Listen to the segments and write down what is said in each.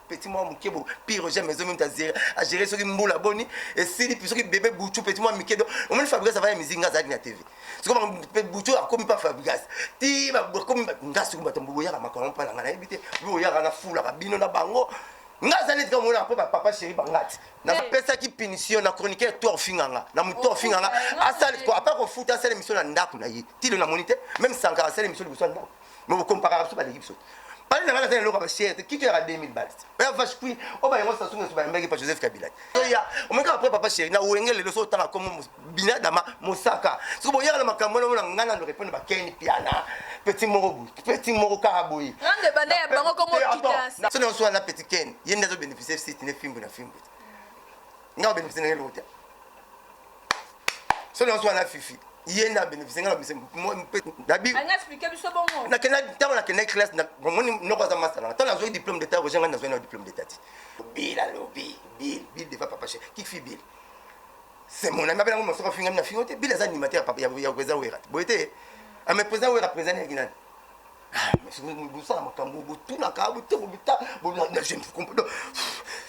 Petit moi mon kebo pire jamais zomi à gérer ce qui mboula boni et si les petits bébé bouchou petit moi mikedo on me fabrique ça va musique ngaza na TV c'est comme bouchou a comme pas fabrique ti ba comme ngasu ba tombo ya makon pa na ngana ibite bo ya na fula ka bino na bango ngaza net comme on papa chéri bangati na pesa qui punition na chroniqueur toi finganga na muto finganga asal ko apa ko futa sele mission na ndaku na yi ti na monité même sans car sele mission de ndaku mais vous comparez pas l'équipe saute. Parlez de la loi qui tu as 2000 balles. On va jouer. On va y avoir ça sur le Joseph Kabila. On m'a après papa chéri. Na ouengel le so tanga comme bina dama mosaka. So boya na makambo na ngana le répondre ba Ken Piana. Petit morobu, petit moro karaboui. Grande bande ya bango comme kitas. So na so na petit Ken. Yenda zo bénéficier site ne film na film. Nga bénéficier na l'hôtel. So na so na fifi. Yenda bénéficier na moi dabi anga expliquer biso bongo na kena classe na ngoni noko za master na tona zo diplôme d'état rejoindre na zo na diplôme d'état bill de papa chez qui fait bill c'est mon ami appelle mon soeur finga na fingote bill za animateur papa ya kweza wera boite a me présent wera présent ya gina mais c'est vous ça makambo tout na ka bu tout bita bon je ne comprends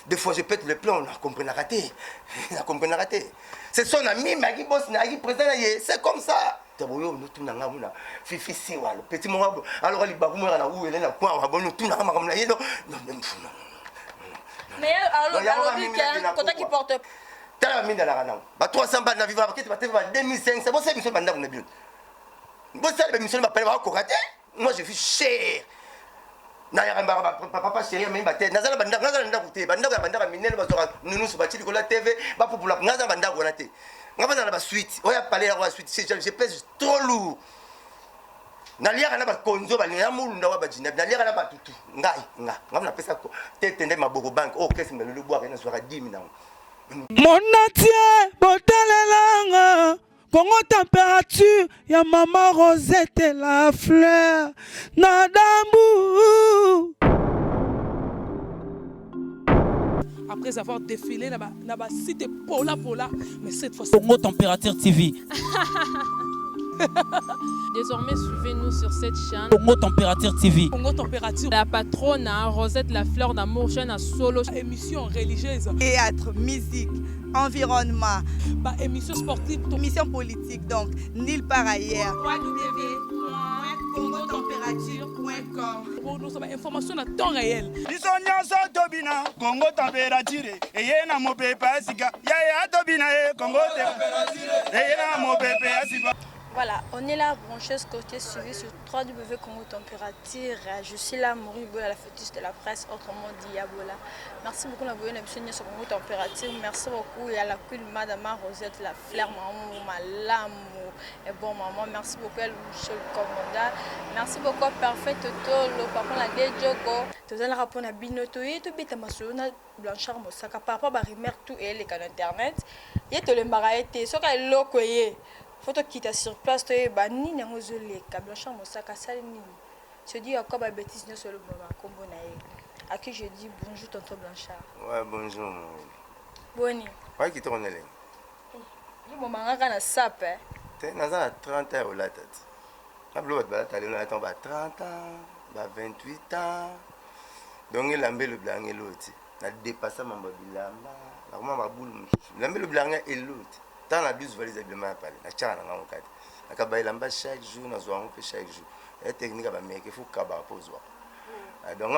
des fois je pète le plan on comprend raté c'est son ami Magui boss na qui présent c'est comme ça taboyo nous tout na ngamuna fifi si walo petit mo alors li babu mo na où elle na quoi on bon tout na ngamuna yeno mais alors quand qui porte tala minda la kana ba 300 balles na vivre avec ba 2500 bon c'est mission banda na bien bon c'est mission ba pale ba ko raté moi je suis cher na ya papa chéri mais ba tête nazala banda kuté banda minene ba sora nunu so ba tili ko la TV ba popula nazala banda ko na té ngaba na ba suite oya parler la suite je pèse trop lourd na liaka na ba konzo ba na mulunda wa ba jina na liaka na ba tutu ngaba na pesa ko tende maboko bank oh qu'est-ce que le boire na soira 10 000 mon natie botalelanga Congo température, ya maman Rosette et la fleur, Nadambu. Après avoir défilé là-bas, cité Pola, mais cette fois Congo Température TV. Désormais, suivez-nous sur cette chaîne. Congo Température TV. Congo Température. La patronne, Rosette La Fleur d'Amour, chaîne à solo. Émission religieuse. Théâtre, musique, environnement. Émission sportive. Émission politique, donc, nulle part ailleurs. www.congotempérature.com. Pour nous avoir information à temps réel. Congo Température. Et y a mon pépé Asika. Ya Tobina, Congo Température. Et y a mon pépé Asika. Voilà, on est là, brancheuse côté suivi sur www.Congo Température. Je suis là, Maurice Bola, la fétiche de la presse, autrement dit Yabola. Merci beaucoup d'avoir vu une sur Congo Température. Merci beaucoup et à la queen Madame Rosette, la fleur, maman, malam, et bon maman. Merci beaucoup, monsieur le commandant. Merci beaucoup, parfait Toto, le papa, la Dejoko. Tu as rapport à Binoto et tu bêtes à ma soeur, Blanchard Mosaka, papa, Barimer, tout et les canaux internet. Il y a tout le maraïté, ce qu'elle l'a coyé. Faut quitter sur place, tu es banni dans les olés, Blanchard Mosaka, Salini. Je dis encore ma bêtise sur le moment, comme on a. À qui je dis bonjour, tonton Blanchard. Ouais, bonjour. Boni. Ouais, qui tourne les. Je me manque à la sape. Tu as 30 ans au la tête. Tu as 30 ans, 28 ans. Donc, il a mis le blanc et l'autre. Il a dépassé mon babilamba. Il a mis le blanc et l'autre. Dans la 12 valises habillement à parler. Il a mis chaque jour, chaque jour. La technique il faut que donc,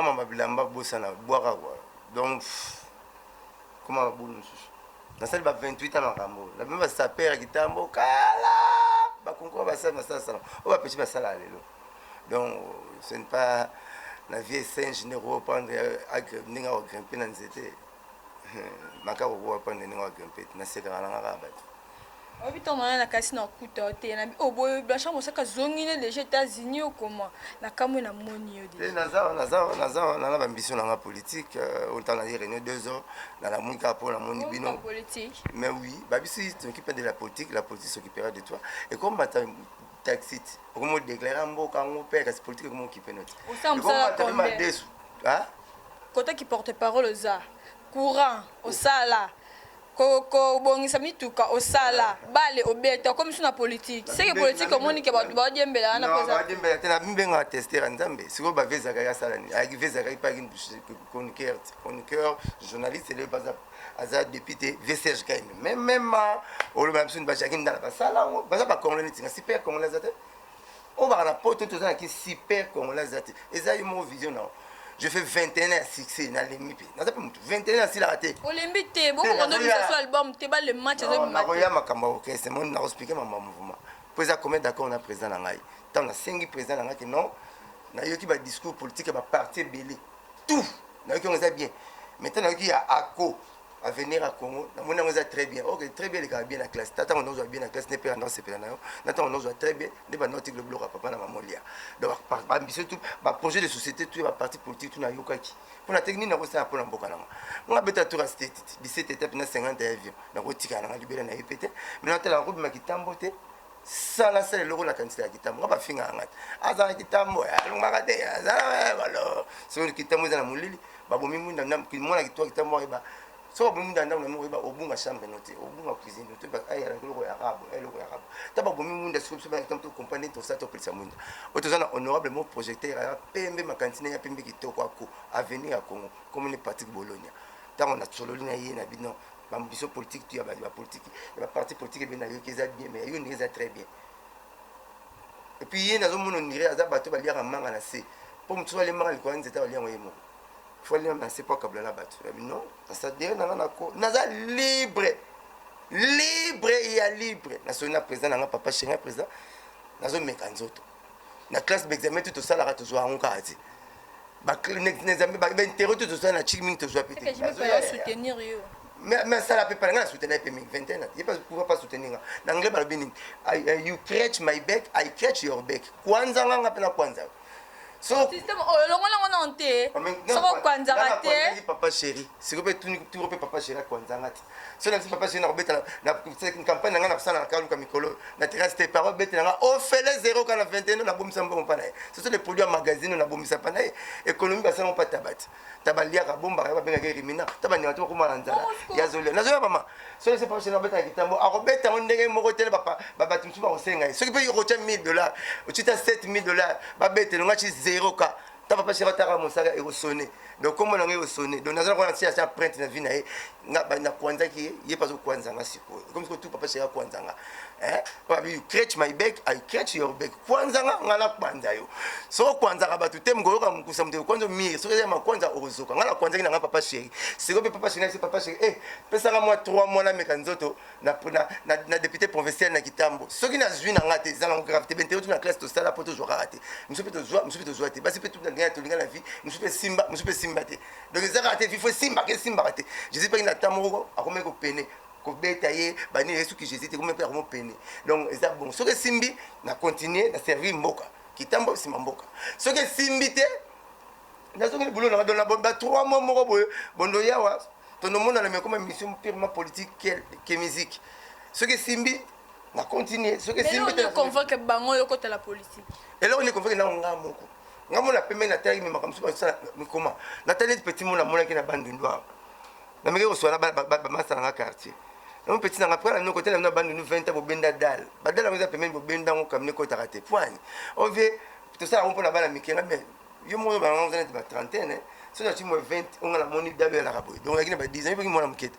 donc, comment dans celle 28 ans, la même sa père qui t'a donc, ce n'est pas la vieille Saint-Généraux prendre à grimper dans les étés. Je ne sais pas. Obito na kasi na kuta te na oboyo Blanchard Mosaka zongine les États-Unis ou comment na kamwe na moni yo de na ambition na politique on t'a dit réunion 2 ans dans la monka pour la moni bino politique mais oui babisi s'occupe de la politique s'occupera de toi et comme taxi comment déclarer mboka ngo père c'est politique comment occuper notre hein côté qui porte parole za courant au sala kobongisa mituka osala bale obeta comme sur la politique c'est que politique omoni ke ba diembela na posa ba diembela tena mbenga tester nzambe siko ba vezaka ya sala ni aki vezaka ipa kin chroniqueur journaliste le baza aza député VCH kaine même o le même sun ba jakin dans la sala baza ba congolais tinga super congolais zate on va na poto to za ki super congolais zate eza yo mo vision na je fais 21 ans succès dans les MIP. N'a pas 21 ans si la raté. Olympique, beaucoup on a vu ce album, tu vas le match de match. On a ma caméra OK, c'est mon n'a expliqué ma mouvement. Pour ça combien d'accord on a président dans ngai. Tant on a 5 présidents dans ngai que non. Na yo qui va discours politique va partir belé. Tout. Na yo qui on ça bien. Maintenant il y a ACO à venir à Congo. Na mona on ça très bien. OK, très bien les gars bien la classe. Tata on doit bien la classe n'est pas dans ces pays là. Maintenant on doit très bien. Des ba note le bloc à papa na mamolia. Donc par ambition tout, ba projet de société tout va parti politique tout na yokaki. Pour la technique na ko ça pour na mboka na. On a beta tour à 17 étapes na 50 avions. Na ko tika na libérer na répéter. Maintenant la route ma kitambo te. Ça là c'est le logo la quantité ya kitambo. On va finir en rat. Aza kitambo ya lungakate ya. Aza voilà. C'est le kitambo za na mulili. Ba bomi munda na kimona kitwa kitambo ba. So bomi ndanda na mo ba obunga chambre note obunga cuisine note ba ay la loko ya arabe ay loko ya arabe taba bomi munda sub ba kitambo compagnie to ça to pelisa munda otozana honorablement projecteur ya pembe makantine ya pembe kitoko ako avenir ya Congo comme une partie Bologna tant on a solo lina yena bino ambition politique tu ya ba politique ya parti politique ben na yo keza bien mais yo neza très bien et puis yena zo mono nire aza bato ba liara manga na se pour mutso le manga ko nzeta ba liara yemo faut aller dans c'est pas câble là bas non ça dire na ko naza libre et à libre national président na papa chéri président nazo mekanzoto na classe d'examen tout ça la toujours en carte ba n'examen ba intérêt tout ça na chiming to soit pété que je peux soutenir yo mais ça la peut pas nga soutenir PM 21 ans il pas pas soutenir na anglais ba bini you catch my back I catch your back kwanza nga pena kwanza so système longo non te so kwanza te papa chéri c'est que tu repé papa chéri kwanza ngati so na papa chéri na robeta na campagne nga na sana na kaluka mikolo na terrasse te parole beta nga o fele 0 kana 21 na bomisa mbongo pana ce sont les produits en magazine na bomisa pana économie ba ça pas tabat tabalia ka bomba ba benga rimina tabani watu ko malanzala ya zole na zo mama so c'est pas chéri na beta kitambo a robeta on ndenge moko tele papa baba tumsu ba osenga ce qui peut y rocher $1000 ou tu as $7000 ba beta nga chi 0 ka ta papa chéri ta ramosaka et au sonner donc comment on est au sonner donc dans un si ça prête na vie na kwanza ki ye pas au kwanza nga siko comme que tout papa chéri kwanza nga you catch my back I catch your back kwanza nga na kwanza yo so kwanza ka batu tem ngoyoka mkusa mte kwanza mire so ya kwanza ozoka nga na kwanza ki na papa chéri siko pe papa chéri c'est papa chéri pesa nga moi 3 mois na mekanzoto na député provincial na kitambo so ki na zui na ngate za na gravité bente tout na classe to sala poto jouer raté monsieur peut te jouer te basi peut tout na to linga la vie monsieur peut simba te donc ça raté il faut simba raté je sais pas qu'il a tamoro a comme ko peine ko beta ye bani yesu ki jésus te comme pe ko peine donc ça bon so que simbi na continuer na servir mboka kitambo simba mboka so que simbi te na so que boulot na don la bomba 3 mois moko boye bondo yawa to no mona na me comme mission purement politique que musique so que simbi na continuer so que simbi te convoque bango yo côté la politique et là on est convoqué na ngamoko ngamona pembe na taille mais comme ça comment na taille petit mona mona ki na bande ndoa na meke ko sola ba masa na quartier na petit na après na côté na bande nous 20 bo benda dal badala ngo za pembe bo benda ngo kamne ko tarate point on veut tout ça on peut na bala mikenga mais yo mo ba ngo za na trentaine so na timo 20 on la moni dabe la rabo donc akina ba 10 ans ko mona mkete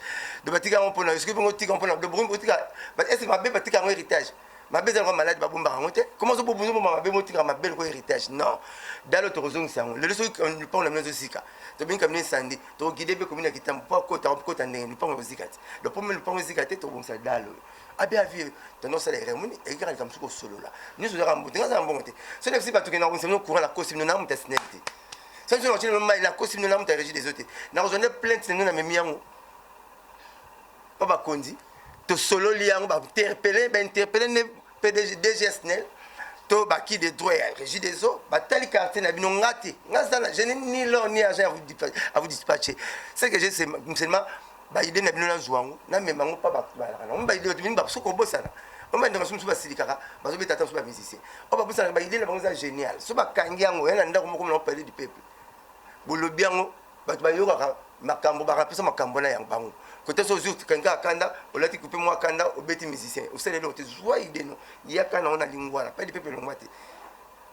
de batika on peut na est-ce que on tika on peut na de bon tika ba est-ce ma be batika ngo héritage ma belle est malade ba bomba monte comment ça pour besoin ma belle motika ma belle ko héritage non dans l'autre raison c'est le leçon on parle même de sika to bien comme sandi to guider be commune kitam pas ko ta ndenge ni pas zika le premier le pas zika to bon ça dalo abi avi tono ça les remoni et quand comme ko solo là nous se rambo nga za mbongo te so ne pas to ke na ko sino courant la costume na muta snete ça je continue même la costume na muta régie des autres na rejoindre plainte na même yango pas ba kondi to solo liango ba interpeller ne PDG DGSNL to ba qui des droits régie des eaux ba tali quartier na bino ngati ngazala je n'ai ni l'or ni argent à vous dispatcher ce que j'ai c'est seulement ba idée na bino na zwango na memango pas ba na ba idée to bino ba soko bosana on va ndanga sumsu ba silikaka ba zo betata so ba musicien on va bosana ba idée na bango za génial so ba kangi yango yana ndako moko na parler du peuple bolobi yango ba yoka makambo barapesa makambo na yang bango côté so jour kanga akanda olati couper moi akanda obeti musicien osele lo te joie ideno yaka na ona lingwana pas de peuple longwate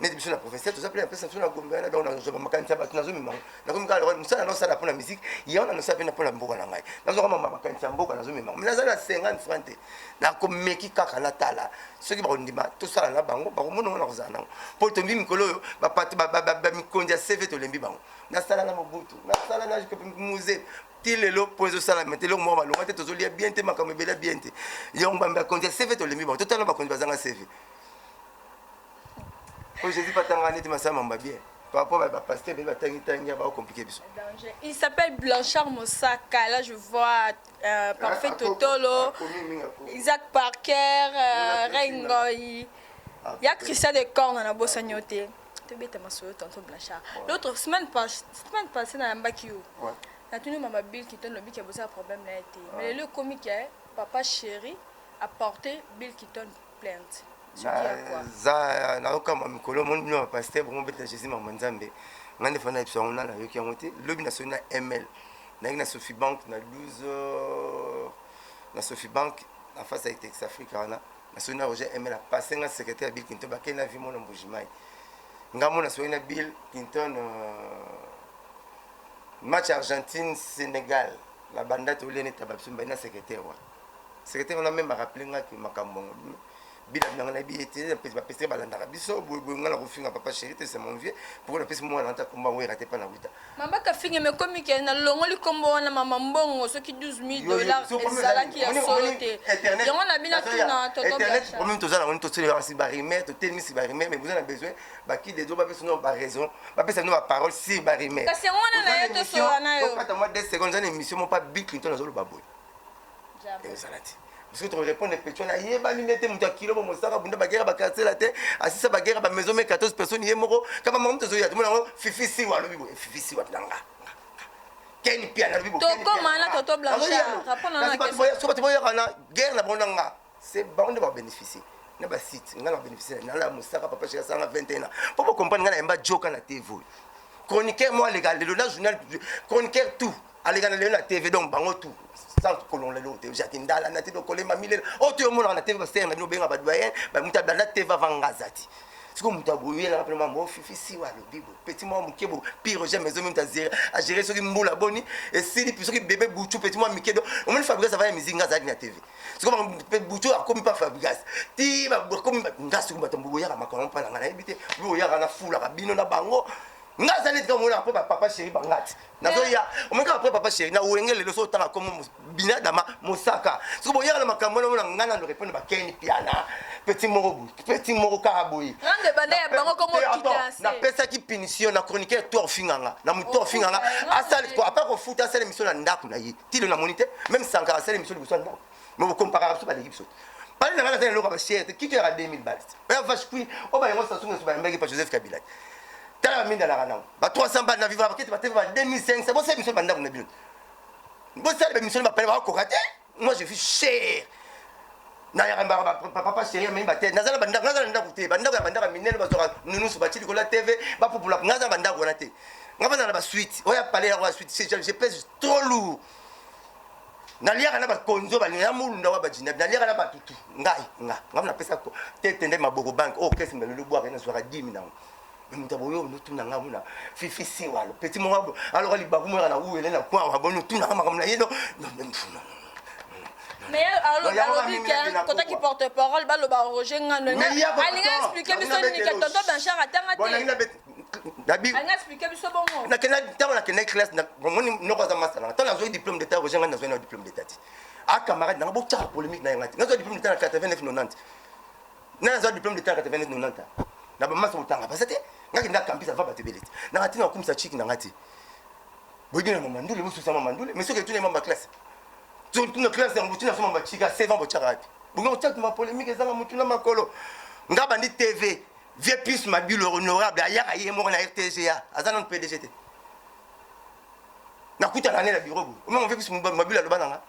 ne biso na professeur tout ça plein personne na gombe na dans na makanisa ba tunazo mimang na comme quand musala no sala pona musique ya ona no sala pena pona mboka na ngai nazo kama makanisa mboka nazo mimang mais nazala 50 francs te na ko meki kaka na tala ceux qui ba ndima to sala na bango ba ko mono na kozana pour tombi mikolo ba pati ba mikondia CV to lembi bango na sala na mobutu na sala na musée tilelo pozo sala metelo mo malonga te tozolia bien te makambe bela bien te yo mbamba kondia CV to lembi bango totala ba kondia bazanga CV. Je dis pas tant de ma mamba bien. Par rapport à ma pasteur, il va compliqué. Il s'appelle Blanchard Moussaka. Là, je vois Parfait Totolo, Isaac Parker, Rengoy. Il y a Christian de Corne dans la Bossagnoté. Tu es ma soeur, tonton Blanchard. L'autre semaine passée, dans la Mbakio, il y a tout le monde Bill qui donne le Bill qui a besoin de problème. Mais le comique, Papa Chéri, a porté Bill qui donne plainte. za na okama mikolo mon no pasteur bon beta Jésus mama nzambe ngande fana episode on na yoki yangote lobi na sona ML na Sophie Bank na 12 na Sophie Bank en face avec Texas Africa na sona Roger ML a passé un secrétaire Bill Clinton ba kena vi mon mbujimai ngamo na sona Bill Clinton match Argentine Sénégal la banda to lene tababsumba na secrétaire on a même rappelé que makambo bila na biete pesa pesa balanda biso boyonga la refinga papa chéri c'est mon vieux pour la pesa moi nanta komba we raté pas na buta mamba ka finga me comique na longoli kombo na mama mbongo soki $12,000 ezala ki ya solote yango na bina tuna toto internet pour même tozala on toteli ba si barimer to telmi si barimer mais vous en avez besoin ba qui des ba pesa no ba raison ba pesa no ba parole si barimer kasi ngona na yo to so na yo pas moi 10 secondes dans émission mon pas Bill Clinton na zolo baboy et ça là parce que tu réponds les pétions là yeba minete muta kilo bo mosaka bunda bagera bakatse la te asisa bagera ba maison mais 14 personnes yemoko kama mamu to zoya tout le monde fifi si wa lobi bo fifi si wa nanga keni pia na lobi bo to koma na toto Blanchard rapona na question so ba boya kana guerre na bonanga c'est bon de ba bénéficier na ba site ngala bénéficier na la mosaka papa chez 121 ans pour comprendre ngala emba joka na TV chroniqueur moi légal le journal chroniqueur tout allez gana la TV donc bango tout sans colon le lote jatinda la nati do kolema milele o to mo na TV ba ser na no benga ba doyen ba muta na TV vangazati siko muta boye la vraiment mo fifi si wa le bibo petit mo mukebo pire jamais maison même ta gérer à gérer ce qui mbula boni et si puis ce qui bébé bouchou petit mo mikedo on me fabriquer ça va mizinga za na TV siko bouchou a comme pas fabriquer ti ba comme ngasu ba tambo ya ma kolon pa na na ebite bo ya na fula ka bino na bango ngaza net comme on a papa chéri bangati nazo ya on me après papa chéri na wengele le so tanga comme bina dama mosaka so bo ya na makambo na ngana no répondre ba keni piana petit morobu petit moro karaboyi ngande bande ya bango comme kitase na pesa ki punition na chroniqueur to finganga na muto finganga asali ko après ko futa sala émission na ndaku na yi tilo na monité même sankara sala émission de ndaku mais vous comparez ça ba l'équipe saute parle na ngana sala loka ba chéri qui te a 2000 balles ba vache puis o ba yango sa sunga so ba mbeki pa Joseph Kabila tala minda la kana ba 300 balles na vivre ba kete ba teve ba 2500 bo c'est mission banda na bino bo c'est mission ba pele ba ko kate moi je suis cher na ya ba papa chéri mais ba tete nazala banda kute banda ya minene ba sora nunu so ba tili ko la TV ba popula ngaza banda ko na te ngaba na ba suite oya parler la suite je pèse trop lourd na liaka na ba konzo ba na mulunda wa ba jina na liaka na ba tutu ngai ngam na pesa ko tete ndé maboko bank o kesi mbele boire na soira 10 000 mutaboyo nutu na ngamuna fifi si walo petit mo alors li babu mo na uele na kwa wa bonu tu na kama na yeno mais alors quand tu porte parole ba lo ba Roger ngano alinga expliquer biso ni que tonton Blanchard atanga te Dabi alinga expliquer biso bongo na kena tama na kena classe na moni noko za masala tant na zo diplôme d'état Roger ngana zo na diplôme d'état a camarade na bo tcha polémique na ngati na zo diplôme d'état na 89 90 na zo diplôme d'état 89 90 na ba masa utanga basate ngaki nda kampisa va batebelete na ngati na kumisa chiki na ngati boyina na mandule musu sama mandule mais soki tuna mamba classe zo tuna classe ya mbutina sama bachika 7 ans bochaka wapi bunga utaki ma polémique ezanga mutuna makolo ngaba ndi TV vie plus mabilo honorable ayaka yemo na RTGA azana PDGT na kuta na bureau bu on veut plus mabilo lobananga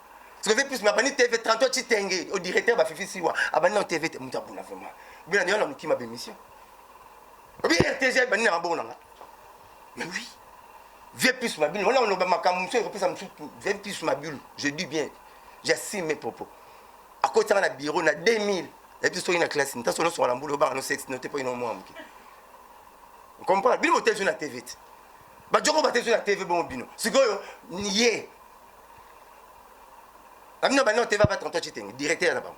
ce que veut plus mabani TV 33 chitenge au directeur ba fifi siwa abani na TV mutabuna vraiment bien na mukima bémission oui RTG bani na bonanga mais oui viens plus ma bulle. On a ma camouflage, viens plus ma bulle. Je dis bien, j'assume mes propos. À côté de la bureau, on a 2000. Et puis, sur une classe, on a sur la boule, on a sexe, on a pas une mois. Vous comprenez? Bien, on sur la TV. Bah, je vais sur la TV, bon, bino. C'est quoi, nier. Amina, bah, non, TV va tantôt cheating, directeur là-bas.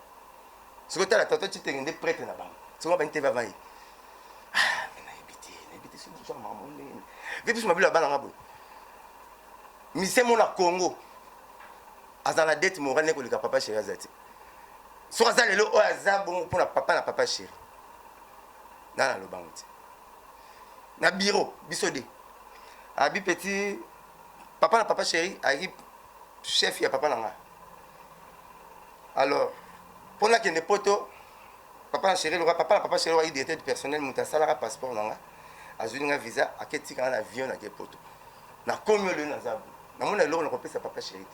C'est quoi, la tantôt cheating, des prêtres là-bas. C'est quoi, ben, TV va y. Ah, mais n'habitez, c'est tout ça, maman. Viens plus ma bulle là-bas, là-bas. Mais c'est mon Congo. Dans la dette morale, n'est-ce que papa chéri Azati. Sur Azal, le haut Azal, bon, pour la papa chéri. Dans le banc. Na bureau, bisodé. Abi petit, papa chéri, arrive chef, il y a papa là. Alors, pour la qui est poto, papa chéri, papa chéri, il y a directeur du personnel, il y a un salaire passeport là. Il y a un visa, il y a un avion, il y a un poteau. Na combien de Nazabou. Na mon alors on repère sa papa chéri.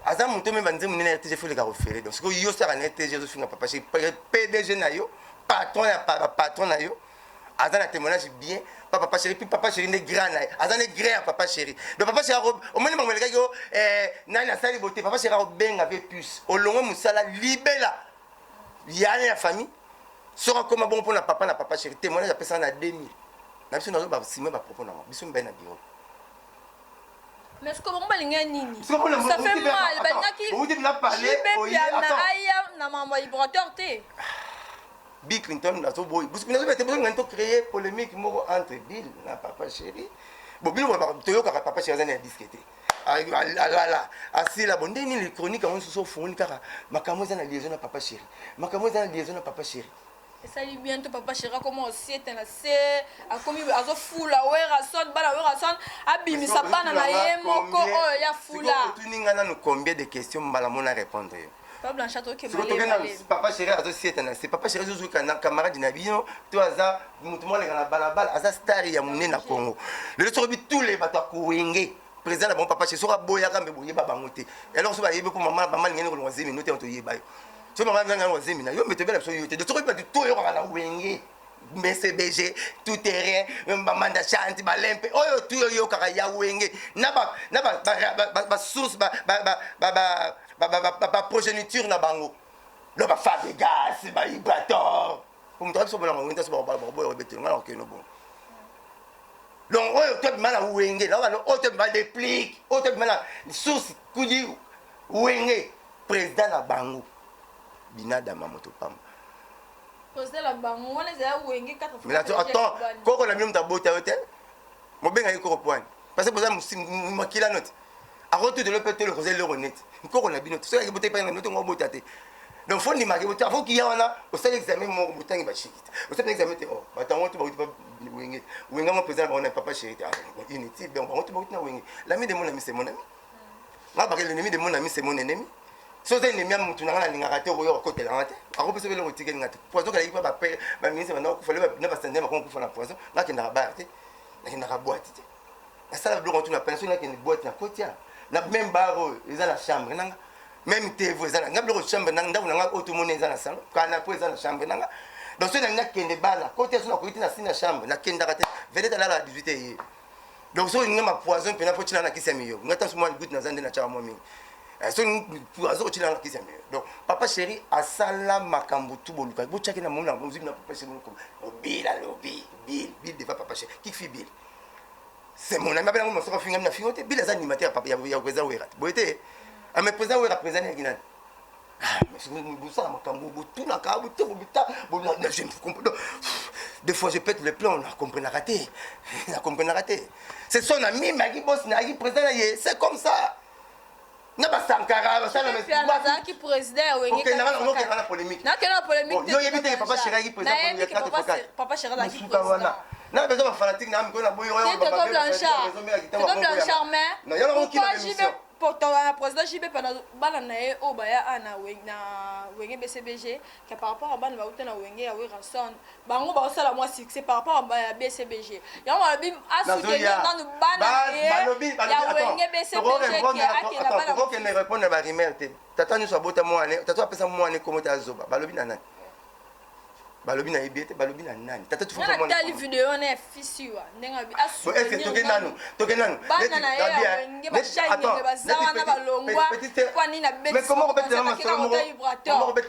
Azam monte même banze mon RTG faut les gars refaire. Donc ce que yo ça en RTG je suis papa chéri PDG na yo, patron na yo. Azam na témoignage bien, papa chéri puis papa chéri ne grand na. Azam ne grand papa chéri. Donc papa chéri au moins le gars yo na sali beauté papa chéri ben avec plus. Au long musala libela. Il y a la famille. Sera comme bon pour na papa chéri témoignage après ça na 2000. Na biso na ba sima ba propos na. Biso ben na bureau. Mais est-ce que vous avez nini? Ça fait mal. Vous dites la parler. Bill Clinton a trouvé. Vous avez créé polémique entre Bill et papa chéri. Bon, Bill va papa chéri a discuté. Assis là, bon, les chroniques ont se fourni car ma camouflage a liaison à papa chéri. Ma camouflage a liaison à papa chéri. Et ça lui bientôt papa chéri comment aussi est un assez a commis à zo fula wera son bala wera son abimi sa bana na ye moko oh ya fula tu n'ingana nous combien de questions mbala mona répondre pas Blanchard to ke papa chéri a zo si est un assez papa chéri zo kana camarade na bino to aza mutu mona na balabala aza star ya munena Congo le so bi tous les bato ko wenge président la bon papa chéri so ka boya ka mbe boye baba ngote alors so ba yebe ko mama ngene ko lo 10 minutes on to yeba yo. Je me rappelle dans les émissions, je me suis dit, de tout le monde, BCBG, tout terrain, Manda Chanti, Balempe, oh, tout le monde, Wenge, n'a source, progéniture, n'a bango. Le fa de gaz, bateau. Comme toi, c'est bon, on est sur le bon. Donc, oh, tu as mal à Wenge, là, oh, tu as mal de pliques, oh, tu as mal à source, Koudi, Wenge, président à bango. Binada mamoto pam. Poser la bango, on les a ouengé 4 fois. Mais attends, quand on a mis ta beauté à hôtel, mon ben a eu point. Parce que pour ça, je maquille la note. À retour de l'hôpital, le rosé le renet. Encore on a bien noté. Ça, il beauté pas une note, on va beauté. Donc, faut n'y marquer beauté. Avant qu'il y en a, au seul examen, mon bouton il va chiquer. Au seul examen, oh, attends, on te va pas ouengé. Ouengé, mon président, on n'a pas chéri. Unité, ben, on te va ouengé. L'ami de mon ami, c'est mon ami. Moi, l'ennemi de mon ami, c'est mon ennemi. Si vous avez un ami, vous avez un côté de la tête. Vous avez un côté de la tête. Poison, il faut pas payer. Mais ministre, il faut pas s'entendre quand on fait la poison. Là, il y a une boîte. Il y a une boîte. La salle de l'eau, on a pensé qu'il y a une boîte à côté. La même barre, ils ont la chambre. Même TV, ils ont la chambre. Ils ont la automone, ils ont la salle. Quand on a pris la chambre. Donc, si on a une balle, à côté, on a côté de la chambre. On a une balle. Venez à la 18h. Donc, si on a un poison, puis on a pris la qui s'est mieux. On a tant souvent le goût dans un de la chambre. Donc, papa chéri, à Sala Makambutu Boluka, vous checkez la moula, vous dites papa chéri, Bill, Bill, devant papa chéri. Qui fait Bill? C'est mon ami, on se refait une fille, Bill est animateur, papa, il y a président Ouérat. Vous voyez, à mes présidents Ouérat, président Guinan. Ah, mais c'est vous ça, Makambu, tout n'a qu'à vous, je ne comprends pas. Des fois, je pète le plan, on a compris la raté. On a compris la raté. C'est son ami, Magui Boss, Nagui, président, c'est comme ça. Na ba Sankara, ça mais c'est qui président OK, on a polémique. Na quelle polémique? Yo yebite papa chéri président pour le cadre focal. Papa chéri la qui président. Na besoin fanatique na ko na boyo yo ba. C'est comme Blanchard mais. Non, yo on qui la pour ton président JB pendant bala na e o ba ya ana wenge BCBG que par rapport à bana ba utana wenge ya Wilson bango ba osala moi succès par rapport à BCBG ya on va bim asoutenir dans bana ya wenge BCBG qui a qui la bana faut que ne répondre ba rimel te tata nous soit bota moi ne tata pesa moi ne comment ta zoba balobi nana balobi na yebi ete balobi na nani tata tu nga natali video wana ya fisi wa ndenge abi est-ce toke nanu bana na ye ya wenge bashangenge baza wana balongwa kwani na beti mais comment obetela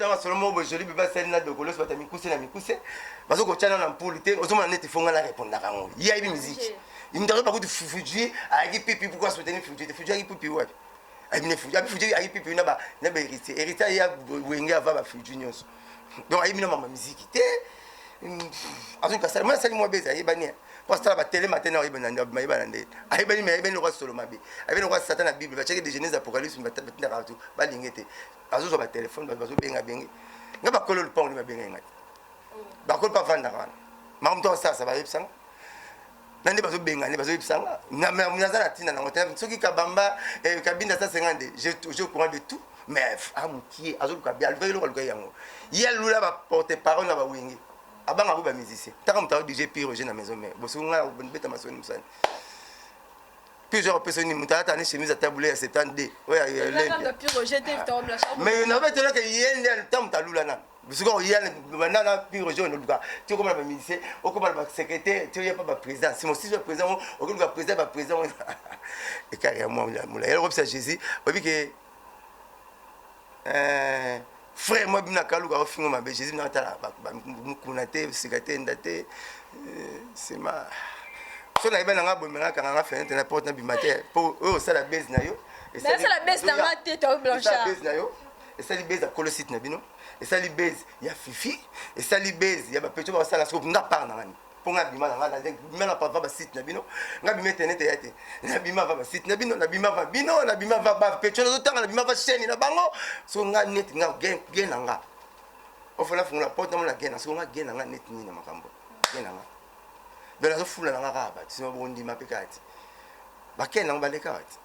masolo moko boye joli beba sali na dokolo so bata mikuse na mikuse bazokotyana na mpulu te ozomona neti fonga na répondaka yango ye ayebi musike imtaro bakuti fuji ayaki pipi pourquoi soutenir fuji te fuji ayaki pipi wapi ayebine fuji abi fuji ayaki pipi na baheritier héritier ya wenge ava bafuji nyonso donc ayebi na mama musiki te azoka sala mwana sali mwa beza ayebani po asala batele matene ayebana nde ayebani me ayebani lokwa solo mabe ayebani lokwa satan na bible bachaki de genèse apocalypse batindaka bato balinge te bazozwa batelefone bazobenga benge nga bakolo lupango ni babenga nga te bakolo mpa vandaka wana makamto asasa bayebisanga nande bazobenga nde bazoyebisanga naza na ntina nango te soki kabamba kabinda 150 je courant de tout mais amokie azoluka bien alukaki eloko alukai yango ye alula baporte parole na bawenge abanga bo bamusicien taka moto aodije pire oje na maison mare bosoki ngai beta masoni mosani puis genre opesoni moto atane chemise atabule ya 72 mais nabetelaka ye nde ta moto alula nano bisoki oyana bandana pire oje onoluka ti okoma na bamusicien okoma na basecrétaire ti oya pa baprésident si mosisi ya président okoluka président baprésident ekari ya molai elokobisa jésus oyebi ke frère moi bina kaluka ofingo mabe jésus na tala mukuna te sika te nda te c'est ma so na ibana ngabo menga kanga fenêtre na porte na bimate po o sala base na yo et ça la base na mate to blanchard base na yo et ça li base kolosite na bino et ça li base ya fifi et ça li base ya ba pecho ba sala so nga par na ngani ponga bima na ngala bima na pa ba site na bino nga bima internet ya te na bima va ba site na bino na bima va bino na bima va ba pecho na tanga na bima va chaîne na bango so nga net nga gen nga ofala fungula porte na gen so nga gen nga net ni na makambo gen nga bela so fula na nga ba so bondi mapekati ba ken nga ba lekati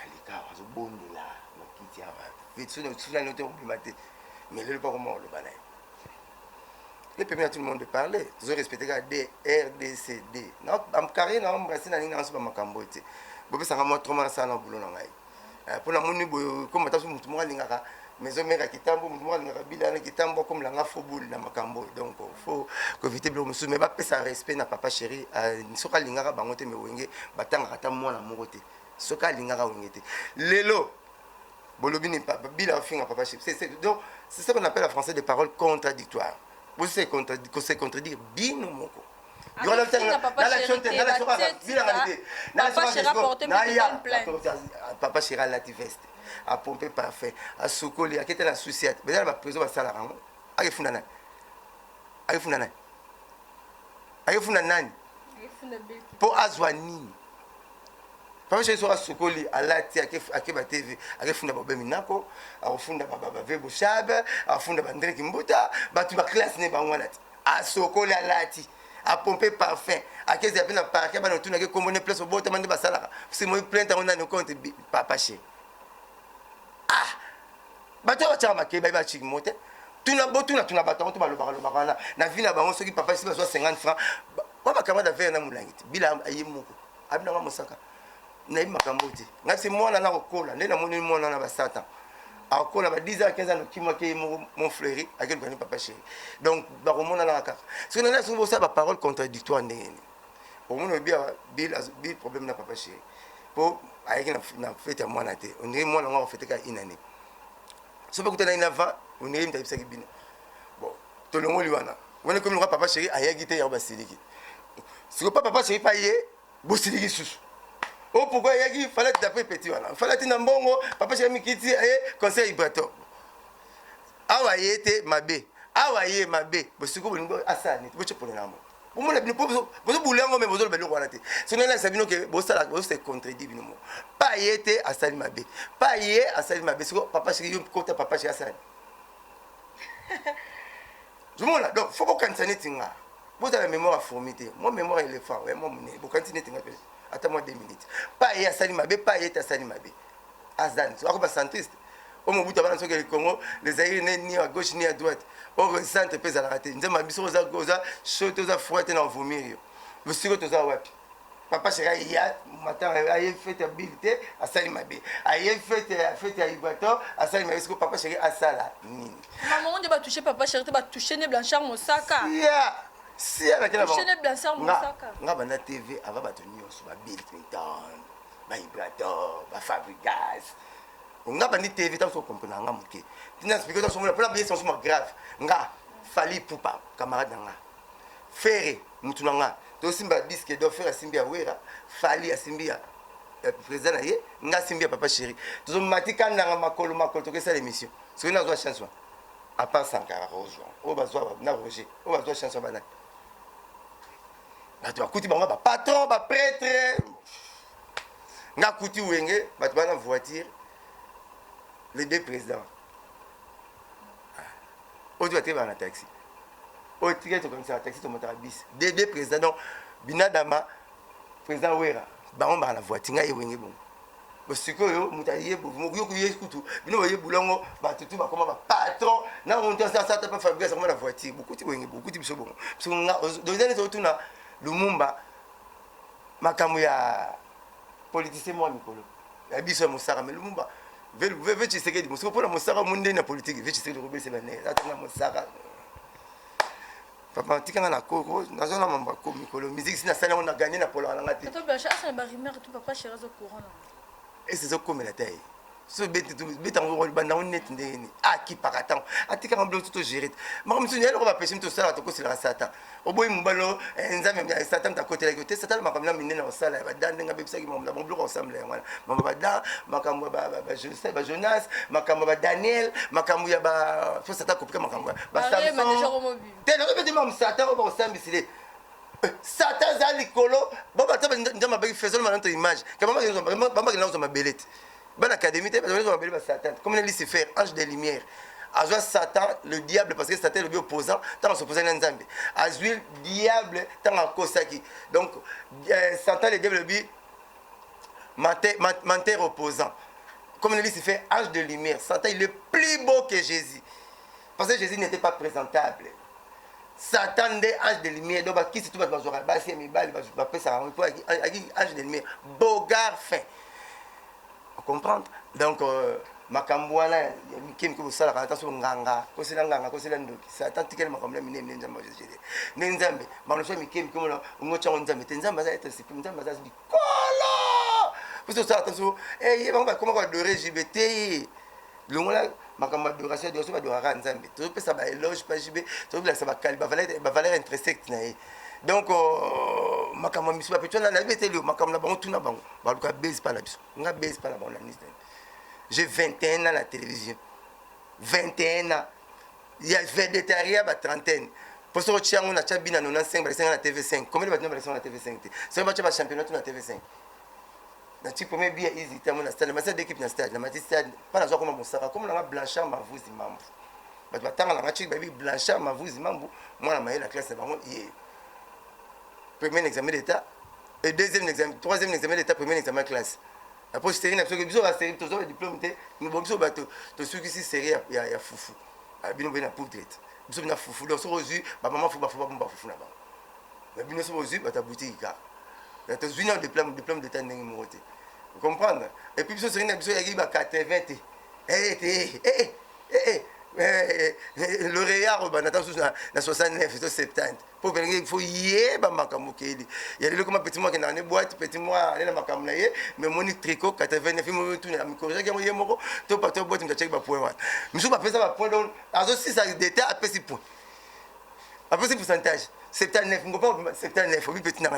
alika so bondi la makiti ya ba vitsu no tsula no te obimate mais le pas comment le banay. Il permet à tout le monde de parler. Vous avez respecté D, R, D, C, D. Non, am carré, non, embrassé, non, non, c'est pas ma cambote. Vous pouvez savoir trop mal ça dans le boulot. Pour la monnaie, comme tu as dit, tu as dit, mais on m'a dit, tu as dit, comme la football dans ma cambo. Donc, il faut éviter de me soumettre. Mais ça respect n'a papa chéri. Soka lingara bangote me wenge, batanga kata moi la morote. Soka lingara wengete. Lelo, bolobini papa, bila finga papa chéri. Donc, c'est ça qu'on appelle en français des paroles contradictoires. Vous savez contredire bien ou moko. Il y a papa chéri la veste à pomper parfait à sokoli à quête la souciate mais là la prison va ça la rango à fundana pour azwani papa chéri sera sokoli à la tia à ba TV à funda ba minako à funda ba vebo shabe à funda ba ndreki mbuta ba tu ba classe ne ba ngwana à sokoli à lati à pomper parfum à qu'est-ce qu'il y a na parquet ba tout na ke komone place au bota mande ba sala c'est moi plainte on a no compte papa chéri ah bato ba tshama ke ba chiki mote tuna botuna tuna bato to ba lo na vie na bango soki papa chéri ba 50 francs ba ba kamada vers na mulangiti bila ayemoko abina ngamo saka na makambo te nga c'est moi na kokola nde na moni moi na ba satan akola ba 10 ans 15 ans kimwa ke mon fleury akel ko ni papa chéri donc ba ko mona na kaka parce que na so ça ba parole contradictoire ndeni au moins bien problème na papa chéri pour avec na fête moi na te on dirait moi na fête ka inane so ba kutana ina va on dirait mta bisaki bino bon to longo liwana on est comme le papa chéri ayagi te ya ba siliki si papa chéri pa ye bo siliki susu. Oh pourquoi il fallait taper petit voilà. Il fallait être mbongo papa chéri mikiti et conseil ibrato. Awa yete mabe. Awa ye mabe. Bosiko bolingo asani. Boche pour namo. Pour moi le bozo boulango mais bozo le belo wana te. Sinon là sabino que bosala bozo se contredit bino. Pas yete asali mabe. Pas ye asali mabe. Siko papa chéri yo kota papa chéri asani. Je m'en là donc faut pas cancer tinga. Vous avez la mémoire formité. Moi mémoire éléphant, ouais moi mon vous cancer tinga. Attends-moi 2 minutes. Pas y a Salimabe, pas y a Salimabe. Azan, tu vois centriste. Au moment où tu as sur le Congo, les Aïriens ni à gauche ni à droite. Au centre pèse à la rater. Nous avons mis aux goza, chaud aux froids et en vomir. Vous savez tous à wapi. papa chéri ya matin aye fête ya bilité asali mabe aye fête ya Ibato asali mabe siko papa chéri asala nini maman on va toucher papa chéri va toucher ne Blanchard Mosaka si ya bakela toucher ne Blanchard Mosaka nga bana TV ava bato nyonso ba Bill Clinton ba Ibato ba Fabregas nga bani TV tant so comprendre nga moke tina expliquer so mona pour la bien c'est grave nga fali pupa camarade nga Ferré mutu nga to simba disque do faire simbi ya wera fali ya simbi ya président na ye nga simbi ya papa chéri to matika ndanga makolo to kesa l'émission ce que na zo chance à part Sankara Rose o bazwa na Roger o bazwa chance bana bato akuti bango ba patron ba prêtre nga kuti wenge bato bana voiture les deux présidents o tu vas te bana taxi au ticket comme ça taxi to monter bis deux présidents binadama président wera bango ba na voiture nga yewenge bon bosiko yo mutaye bo yo ku yekutu bino ye bulongo ba tutu ba koma ba patron na on te ça pas fabriquer ça la voiture beaucoup ti wenge beaucoup ti biso bon parce que nga dozane to tuna lumumba makamu ya politicien moi mikolo ya biso musara mais lumumba veut tu sais que musiko pour la musara monde na politique veut tu sais le rebelle c'est bane atuna musara papa tika na koko nazona mamba ko mikolo musique sina sala on a gagné na polo na ngati to Blanchard ça ba rimer tout papa chéri zo courant et c'est ça comme la taille so bête en rôle banda on net ndeni qui par attend atika en bloc tout gérer ma comme si elle va pêcher tout ça to ko c'est la satan au boy mbalo nzambe ya satan ta côté la côté satan ma comme la minena osala ba dan nga bebisa ki mon bloc ensemble voilà mama ba makambo ba je sais ba Jonas makambo ba Daniel makambo ya ba faut satan kopika makambo ba Samson tellement bête mam satan au ba ensemble c'est Satan za likolo baba taba ndama ba faisons maintenant image quand baba na ma belette bonne académie te ba ma belette ba Satan comme les Lucifer ange de lumière azwa Satan le diable parce que Satan le opposant tant s'opposant à Nzambe azwi diable tant en kosaki donc Satan le diable le menteur opposant comme les Lucifer ange de lumière Satan il est plus beau que Jésus parce que Jésus n'était pas présentable Satan des anges de lumière donc qui c'est tout va bazora basi mi bali va passer ça pour ange de lumière bogard fin comprendre donc makambo wana mikim ko sala ka taso nganga ko sila ndoki Satan tikele makambo mine nzamba Jésus nzambe manosha mikim ko ngocha nzambe nzamba za être sipi nzamba za kolo parce que ça attention yeba comment adorer JBT longola makambo adoration de so adorera nzambe to pesa ba éloge pa JB to bila sa ba kalba valeur intersect na ye donc makambo misu ba petona na beteli makambo na bango tuna bango ba luka base pa na biso nga base pa na bango na nisden j'ai 21 ans à la télévision 21 ans il y a végétarien ba trentaine pour ça on a chabina 95 ba 5 na TV5 combien de ba na TV5 c'est ba championnat na TV5 na ti premier bien easy tamo na stade mais c'est d'équipe na stade na mati stade pas na zo comme Mosaka comme na Blanchard Mavuzi mambo ba batanga na chi ba bi Blanchard Mavuzi mambo moi na maye la classe bango hier premier examen d'état et deuxième examen troisième examen d'état premier examen classe après série na que biso ba série to zo diplôme té nous biso ba to suki si série ya fufu bino bena portrait biso bina fufu donc so reçu ba maman fu ba fufu na ba mais bino so reçu ba ta boutique ka na to zuna diplôme d'état ndenge moté vous comprenez et puis biso série na biso ya ki ba 80 lauréat ba na ta na 69 to 70 pour venir il faut yeba makambo keli ya lelo comme petit moi qui na ne boîte petit moi aller na makambo na ye mais moni tricot 89 mo tout na mi corriger que mo moko to pas to boîte m'ta check ba point wana miso ba pesa ba point donc azo 6 ça d'état après 6 points après 6 pourcentage 79 ngo pas 79 obi petit na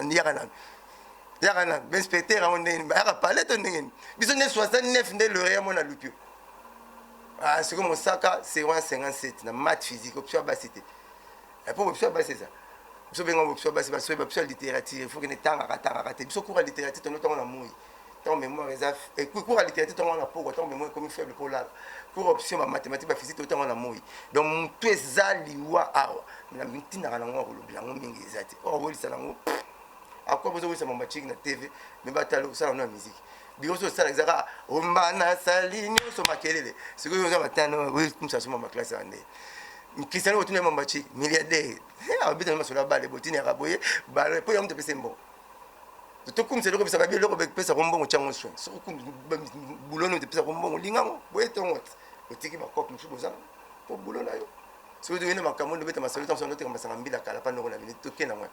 yakana ben inspecteur on ne ba palette on ne biso ne 69 ne lauréat mo na lupio c'est comme Mosaka c'est 57 na maths physique option basité et pour option basé ça biso benga option basé parce que option littérature il faut que ne tanga raté biso cours littérature ton temps na moi ton mémoire réserve et cours littérature ton na pour ton mémoire comme faible pour là cours option mathématique ba physique ton na moi donc tout ezali wa awa na mitina kana ngo lo bilango mingi ezati o woli salango akwa bozo wisa mamba chiki na TV mais batalo sala na musique biso sala ezaka ombana salinyo so makelele siko yo batano oui comme ça sur ma classe ande Cristiano otune mambachi milliardaire abita na masola bale botine raboye bale po yamte pese mbo tokum c'est le ça bien le pesa rombongo chango soin so kum bulono te pesa rombongo lingango boye tongo otiki ba kop musu bozanga po bulono yo so de ma kamondo beta masolo tan sono te masanga mbila kala pa no na bini tokena mwa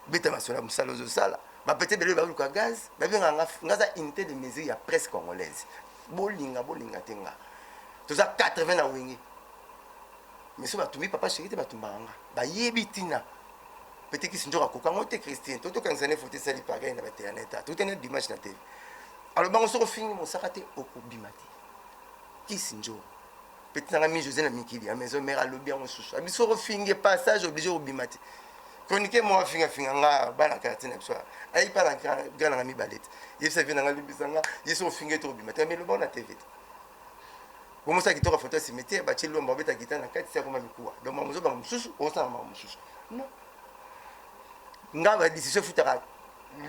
beta masolo musalo zo sala ba pete bele ba luka gaz ba benga ngaza unité de mesure ya presse congolaise bolinga tenga toza 80 na wingi mais so batumi papa chéri te batumbanga ba yebi tina peut-être que sinjo akoka ngote Christine toto kanzane foté sali pareil na bate aneta tout est dimanche na tv alors bango so fini mon sakate okobimati ki sinjo peut-être na mi José na mikili a maison mère a lobby en sous abi so fingi passage obligé obimati chronique moi finga nga bana quartier na soir ay pa na grand na mi balette yesa vina nga libisanga yeso fingi to obimati mais le bon na tv comme ça qui te photo cimetière ba chelo mbabeta kita na kati sa koma mikuwa donc mamuzo ba mususu osa mamususu non nga ba décision futara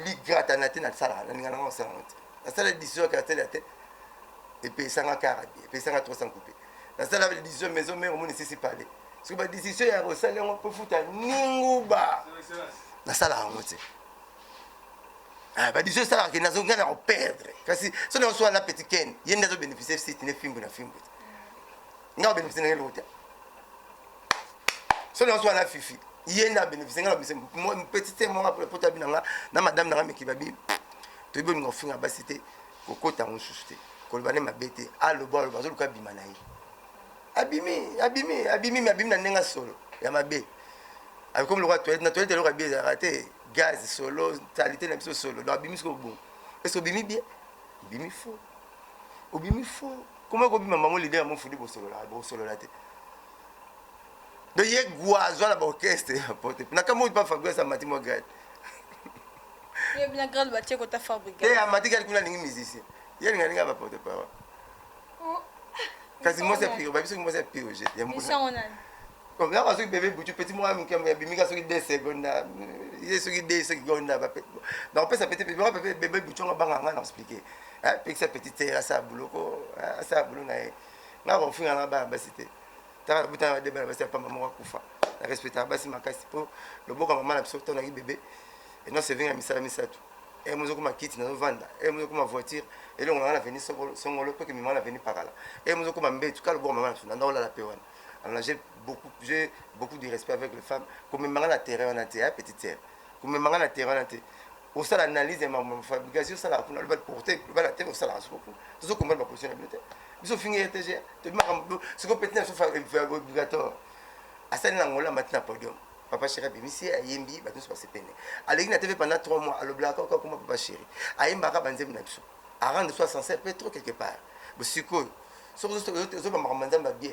li grata na te na sala na ngana ngo sala ngote na sala décision ka tele te et puis ça nga karabi et puis ça nga 300 coupé na sala décision maison mère au monde ici parler parce que ba décision ya rosala ngo peut futa ninguba na sala ngote ah ba décision sala que nazo ngana perdre kasi so na so na petit ken yenda zo bénéficier site ne fimbu na fimbu nga bénéficier na l'hôtel so na so na fifi yenda bénéficier nga moi petit moi pour ta binanga na madame na meki babi to ibo ngo finga basité kokota ngo susute ko bane mabete a le bol bazo luka bimana yi abimi na nenga solo ya mabe avec comme le roi toilette na toilette le roi bien raté gaz solo talité na biso solo donc abimi ko bon est-ce que bimi bien bimi faux obimi faux comment ko bima maman leader mon fudi bo solo la te de ye guazo na ba orchestre porte na kamo pas fabriquer ça mati mo grade ye bien grade ba tcheko ta fabriquer et amati kali kuna ningi musicien ye ninga ba porte parole kasi moi c'est pire ba biso moi c'est pire je ya mais ça on a comme là parce que bébé boutu petit moi mi kam bimi ka so ki 2 secondes il so ki 2 secondes ba donc peut ça peut bébé boutu nga banga nga expliquer hein puis ça petite terre ça bouloko ça boulou na ko finga na ba cité ta buta de ba c'est pas maman kufa na respecter ba si makasi po le boka maman na biso tona ki bébé et non c'est venir misala misatu et moi ko ma kit na vanda et moi ko ma voiture et là on a venu songolo pe que maman a venu par là et moi ko ma mbetu ka le boka maman na ndao la pewana. Alors j'ai beaucoup de respect avec les femmes comme maman na terrain na te petite terre comme maman na terrain na te au ça l'analyse et ma fabrication ça la pour le porter le la terre ça la beaucoup tout ça comment va positionner bibliothèque biso fingi ETG te ce qu'on peut tenir sur obligatoire à ça n'angola maintenant podium papa chéri bimisi ayembi ba tout se passer peine alegi na TV pendant 3 mois à le black encore comme papa chéri ayemba ka banzem na biso à rendre soit sincère peut trop quelque part bosiko so ba mamanza ba bien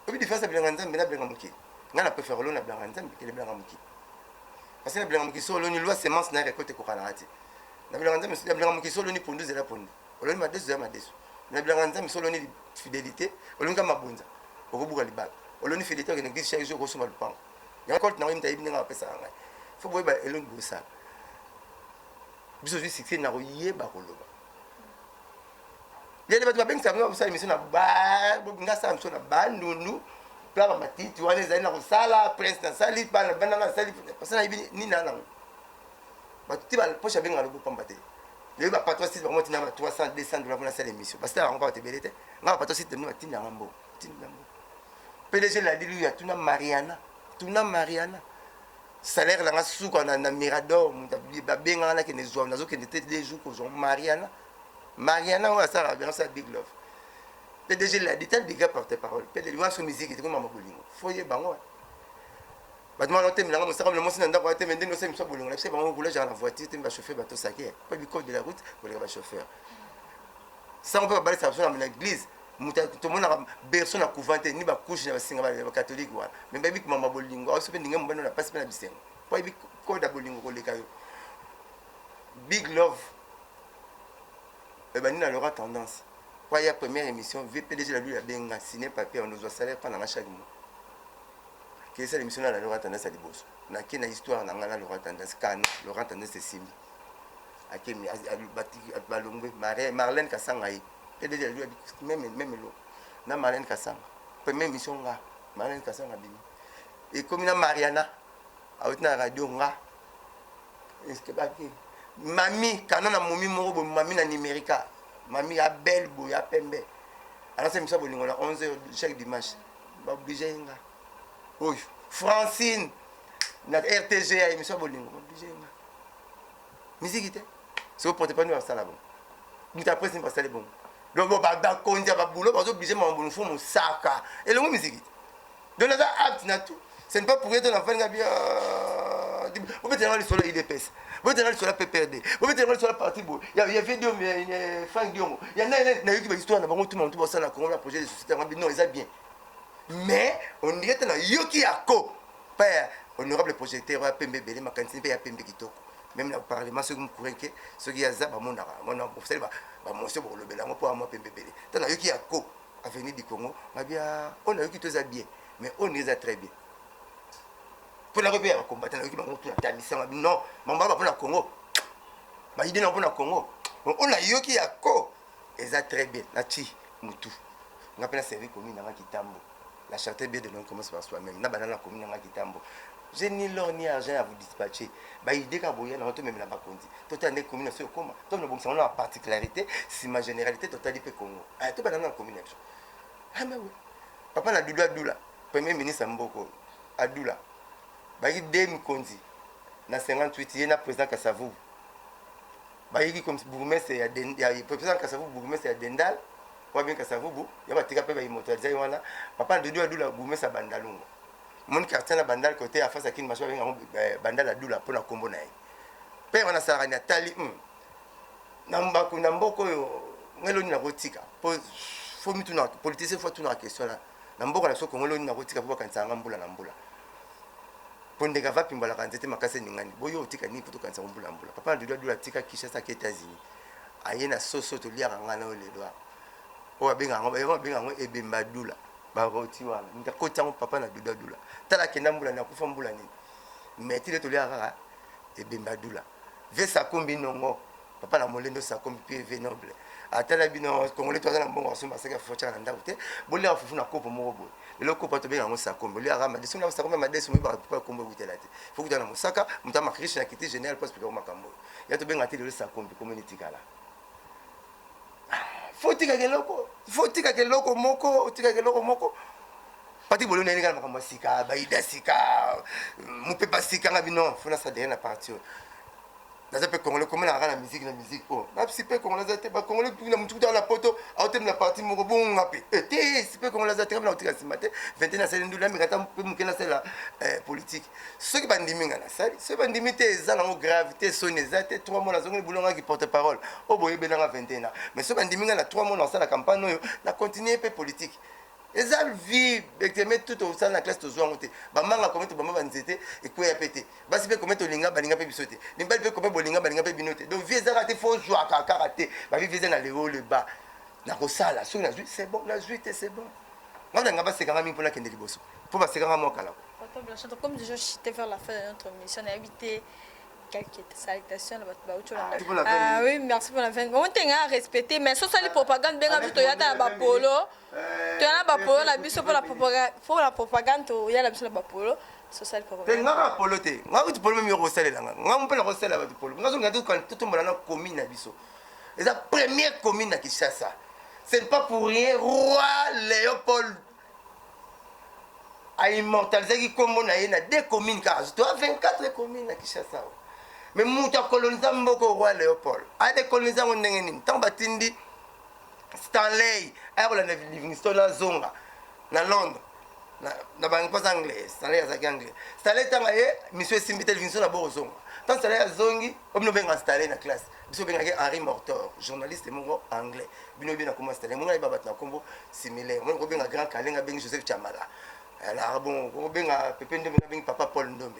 obi différence bilanga nzambe na bilanga muki ngana préfère lo na bilanga nzambe ke bilanga muki parce que na bilanga muki so lo ni loi semence na récolte ko kana ati na bilanga nzambe na bilanga muki so lo ni pondu zela pondu lo ni madesu ya madesu na bilanga nzambe so lo ni fidélité lo ni kama bunza okobuka libala lo ni fidélité ke ngi chaque jour ko suma lupango ya récolte na imta ibinga pesa ngai fo boy ba elon bosa biso ju succès na royeba ko loba il y a des gens qui ont fait une na ba nga sa mso na bandundu plaba matiti wana ezali na kosala prince na sali bana na sali parce que na ibi ni na ba ti ba poche benga lo pamba te le ba patron site ba tina 300 200 dollars pour la salle émission parce que on va te belete nga patron site ni tina ngambo PDG la dit lui tuna Mariana salaire la nga suka na Mirador ba benga na ke ne zo na zo ke ne te des jours ko zo Mariana ou ça bien ça big love PDG la dit tel dégâts porte parole PDG wa so musique et comme maman bolingo foyer bango ba dama noté milanga mosaka le mosi nda ko te mende no se mso bolingo la c'est bango boulage dans la voiture te ba chauffeur bateau saké pas du code de la route pour les chauffeurs ça on peut parler ça dans l'église muta to mona berso na couvante ni ba couche na basinga ba catholique wa mais ba bik maman bolingo o se pe ndinga mbano na passe na bisengo pas bik code da bolingo ko le kayo big love ben il aura tendance quoi il y a première émission VPDG la lui a bien signé papier on doit salaire pendant chaque mois que cette émission là aura tendance à libos na qui na histoire na ngana aura tendance kan aura tendance c'est simple akemi balongwe Marlène Kasanga PDG lui a dit même lo na Marlène Kasanga première émission là Marlène Kasanga bini et comme na Mariana a na radio nga est-ce que ba mami kana na momi moko mami na numérica mami ya belle boy ya pembe alors c'est ça bolingo na 11h chaque dimanche ba obligé nga oyo Francine na RTG ya émission bolingo ba obligé nga musique te c'est pour te pas nous ça là bon nous après c'est pas ça bon donc ba kondia ba boulot ba obligé mon bon fou mon saka et le musique donc là acte na tout c'est pas pour être l'enfant nga bien vous mettez dans le sol IDPS vous mettez dans le sol PPRD vous mettez dans le sol parti beau il y a vidéo mais Frank Diongo il y en a eu qui va histoire na bango tout le monde tout ça na Congo la projet de société non ils a bien mais on dirait que na yoki ako père honorable projecteur ya PMB belé makanisi pe ya PMB kitoko même na parlement ce que courir que ce qui a za ba mona vous savez ba monsieur pour le belango pour moi PMB belé tant na yoki ako avenir du Congo bien on a yoki tout ça bien mais on les a très bien pour la repère combattre qui va monter la mission non mamba va pour la Congo ma idée non pour la Congo on a yoki yako et ça très bien la chi mutu on appelle la service commune dans Kitambo la charte bien de non commence par soi-même na banana commune dans Kitambo je ni l'or ni argent à vous dispatcher ba idée ka boya na to même na bakondi to tande commune sur comment to no bon ça on a particularité si ma généralité totali pe Congo ah to banana commune ah mais oui papa na Doula premier ministre Mboko Adoula bayi dem konzi na 58 yena président Kasavu bayi comme bourgmestre ya président Kasavu bourgmestre ya Dendal wa bien Kasavu bu ya batika pe bayi motoriser wana papa de Doula bourgmestre Bandalungu mon quartier na Bandal côté à face à kin macho benga Bandal Adoula pour na kombo na ye pe wana sarani atali na mboko yo ngelo ni na botika faut mituna politicien faut tuna question là na mboko na so kongolo ni na botika pour kanisa ngambula na mbula pondeka va pimba la kanzete makase ningani boyo utika ni puto kanisa mbula mbula papa de Doula tika Kinshasa ki États-Unis ayena soso to lia ngana ole doa o abenga ngo ebemba Doula ba roti wana ndakota ngo papa na Doula tala kenda mbula na kufa mbula ni metile to lia kaka ebemba Doula vesa kombi nongo papa na molendo sa kombi PV noble atala bino kongole to na mbongo so masaka focha na ndako te bolia fufu na kopo moko boy le kopo to benga ngo sa kombi bolia rama desu na sa kombi ma desu ba pa kombo butela te faut que na musaka mutama Christ na kiti général parce que makambo ya to benga te le sa kombi community kala faut tika ke loko moko pati bolo neni kala makambo sika baida sika mupe pas sika ngabino fona sa derrière na partie naza pe congolais comme na musique oh na sipe congolais zate ba congolais na mutu dans la poto autem na partie moko bonga pe te sipe congolais zate na utika simate 21 na sele ndula mikata pe mukena sela politique ceux qui bandiminga na sali ceux bandimité za na gravité sonne zate 3 mois na zongi bulonga qui porte parole o boye belanga 21 mais ceux bandiminga na 3 mois na sala campagne oyo na continuer pe politique eza vie bekeme tout au sein la classe to zwa ngote ba manga kometo ba banzete et quoi ya pété basi pe kometo linga balinga pe bisote ni bali pe kometo bolinga balinga pe binote donc vie eza raté faut jouer à karaté ba vie eza na le haut le bas na ko sala so na jouer c'est bon la jouer c'est bon ngana ngaba sekanga mi pona kende liboso pour ba sekanga mo kala comme déjà j'étais vers la fin de notre mission on a évité quelques salutations ah oui merci pour la fin on tient à respecter mais ça les propagande bien que tu y a dans la polo tu as la polo la biso pour la propagande il y a la biso la polo social propagande nga polo te nga tu polo même yo sala nga nga mpela ko sala ba polo nga zo nga tout mbala na commune na biso et la première commune na Kinshasa c'est pas pour rien roi Léopold a immortalisé qui comme on a eu 2 communes car tu as 24 communes à Kinshasa mais muta colonisa mboko roi Léopold a des colonisa ndenge nini tant batindi Stanley ayako la Livingstone na zonga na Londres na bangi pas anglais Stanley azaki anglais Stanley tanga ye monsieur Simbite Livingstone na bo zonga tant Stanley azongi omno benga installé na classe biso benga ke Henri Mortor journaliste mongo anglais bino bina comment Stanley monga ba batna kombo similaire mongo benga grand Kalenga benga Joseph Chamala la bon ko benga Pepe Ndombe benga papa Paul Ndombe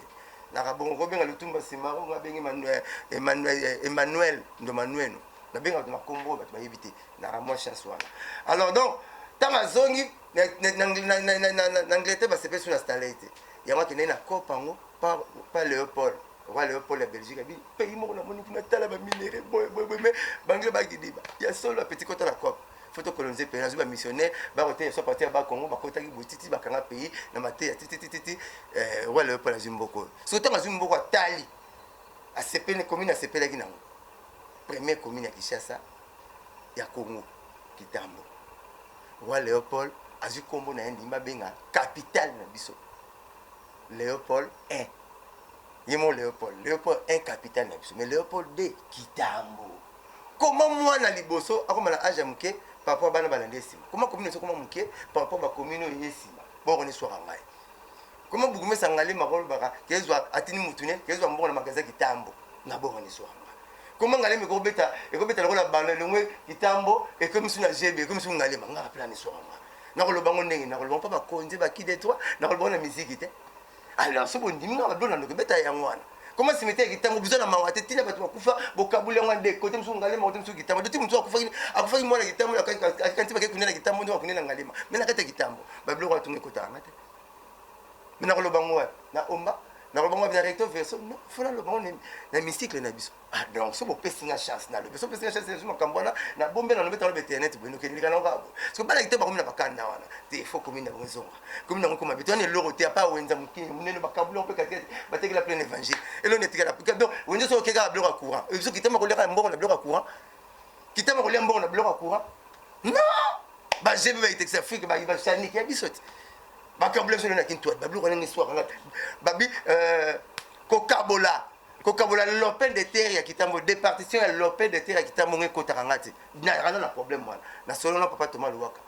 na bon ko benga Lutumba Simaro nga benga Emmanuel Ndomanueno na benga na kombo ba yebite na moi chasse wana alors donc tama zongi na Angleterre ba sepe sur la stabilité ya moi kene na kopango par Léopold roi Léopold la Belgique bi pays mo na moni kuna tala ba minéraux boy mais bangle ba gidiba ya solo petit côté la COP faut coloniser pays na missionnaire ba côté soit partir ba Congo ba côté botiti ba kanga pays na maté titi roi Léopold la Zimboko so tanga Zimboko tali a sepe ne commune a sepe la kinango première commune à Kinshasa ya Congo Kitambo roi Léopold azwi kombo na ndimba benga capitale na biso Léopold 1 yemo Léopold 1 capitale na biso mais Léopold 2 Kitambo comment moi na liboso akoma na âge muke par rapport bana balande sima comment commune so comment muke par rapport ba commune yesima bon on est soir ngai comment bugume sangale makolo baka kezwa atini mutune kezwa mbona magaza Kitambo na bon on est soir comment ngale me ko beta la bana lengwe Kitambo et comme suna jebe comme suna ngale manga plan ni soir na ko lobango ndenge na ko lobanga pa konze ba kide toi na ko lobanga musique te alors so bon ndimi na ba na ko beta ya ngwana comment se mettait Kitambo besoin na mawate tina ba kufa bokabule ngande côté msu ngale ma côté msu Kitambo de timu akufa mwana Kitambo akanti ba kunena Kitambo ndo kunena ngalema mena kata Kitambo ba blo ko tunge kota ngate mena ko lobango na omba na lobango na recto verso non fona lobango na mysticle na biso ah donc so bo pesinga chance na lo so pesinga chance so makambona na bombe na lobeta lo internet bino ke lika na ngabo so bala Kitambo komina bakanda wana te faut komina ngozonga komina ngoma bitone loro te pa wenza mukini munene bakabula pe kati batekela plein évangile et l'on était là donc wenza so keka bloc courant et so Kitambo ko leka mbongo na bloc courant Kitambo ko leka mbongo na bloc courant non ba jebe ba Texas Afrique ba chani ke bisoti bakabula so na kintoa ba bloc na histoire babi kokabola lopin de terre ya Kitambo départition ya lopin de terre ya Kitambo nge kotaranga te na problème wana na solo na papa Thomas Luwaka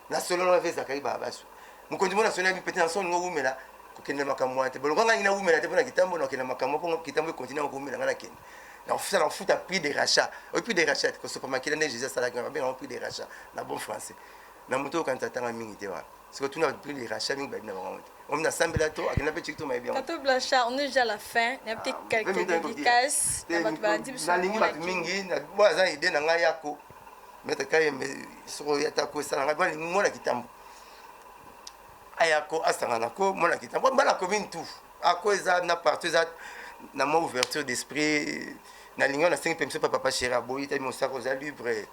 na solo na veza kai baba basu mukonzi mona solo bi pété ensemble ngo umela kokende makamwa te bolonga ngina umela te pona Kitambo na kena makamwa po Kitambo continue ngo umela ngana ken na ofisa na futa prix de rachat au prix de rachat ko so pas makila ne Jésus sala ngaba bien au prix de rachat na bon français na moto kan tatanga mingi te wa parce que tout na prix de rachat mingi ba na bango on a samela to akina pe chikto mai bien Kato Blanchard, on est déjà à la fin. Il y a peut-être quelques dédicaces. Na lingi ba mingi na boza ide na ngai yako meta kai me so yata ko sala ngai ba ngona Kitambo ayako asangana ko mona Kitambo bana commune tout ako eza na partout eza na mo ouverture d'esprit na lingi na 5 pemso papa chéri aboyi ta mo sako za libre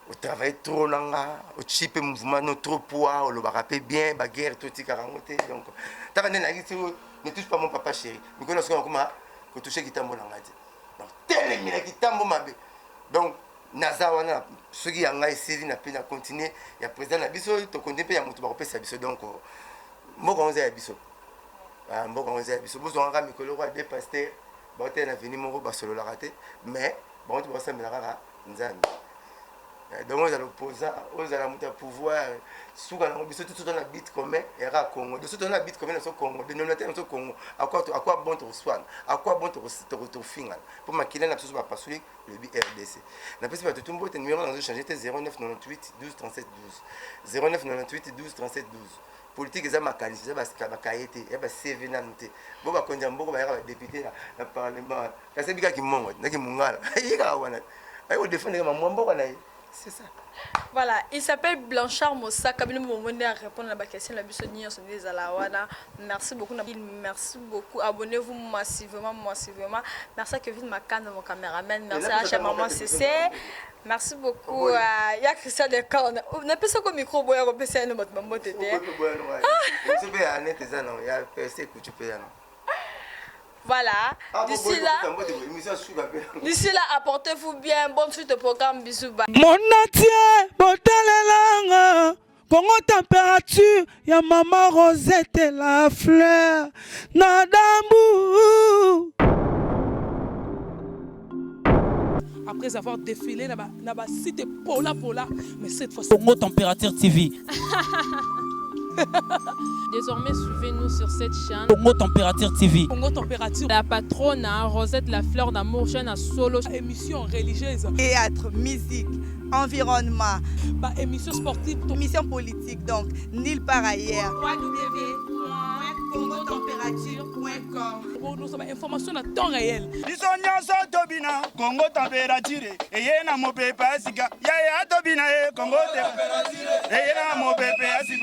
au travail trop langa au chip mouvement no trop poids au lobaka pe bien ba guerre tout ti karangote donc ta vende na giti ne touche pas mon papa chéri mais qu'on a comment ko toucher Kitambo langa ti donc tel mi na Kitambo mabe donc naza wana soki yanga esili na pe na continuer ya président na biso to continuer pe ya mutu ba ko pesa biso donc moko onze ya biso moko onze ya biso bozo nga mikolo kwa des pasteurs ba te na venir moko ba solo la raté mais bon tu va ça me la rara nzambi donc on a l'opposant on a la muta pouvoir souka na biso tout na bit commun era Congo de tout na bit commun na so Congo de nonate na so Congo à quoi bon te soin à quoi bon te final pour makila na biso ba passer le RDC na pesi ba tout mbo te numéro dans changer 0998 12 37 12 0998 12 37 12 politique eza makanisi eza bakayete ya ba CV na noté bo ba konja mboko ba ya député na parlement kasi bika kimongo na kimungala yika wana ayo défendre ma mboko na c'est ça. Voilà, il s'appelle Blanchard Mossa. Kabine Momone à répondre à la question la bisonnier sur des alawana. Merci beaucoup Nabil, merci beaucoup. Abonnez-vous massivement. Merci à Kevin Macan, mon caméraman. Merci à H Maman CC. Merci beaucoup à ya Christian Decor. On appelle ça comme micro boy on peut ça no mot maman tété. C'est bien Annette ça non, il y a PC que tu peux non. Voilà, d'ici là, apportez-vous bien, bonne suite au programme, bisous, bye. Mon atier, botalelanga, Congo température, ya maman Rosette et la fleur, Nadambu. Après avoir défilé, na cité Pola, mais cette fois-ci. Congo Température TV. Désormais, suivez-nous sur cette chaîne. Congo Température TV. Congo Température. La patronne, Rosette la fleur d'amour, chaîne à solo. Émission religieuse. Théâtre, musique, environnement. Émission sportive. Émission politique, donc, nulle part ailleurs. www.congotempérature.com. Nous avons information à temps réel. Bisonyaso tobina Congo température eyena mopepe asika ya tobina Congo température eyena mopepe asika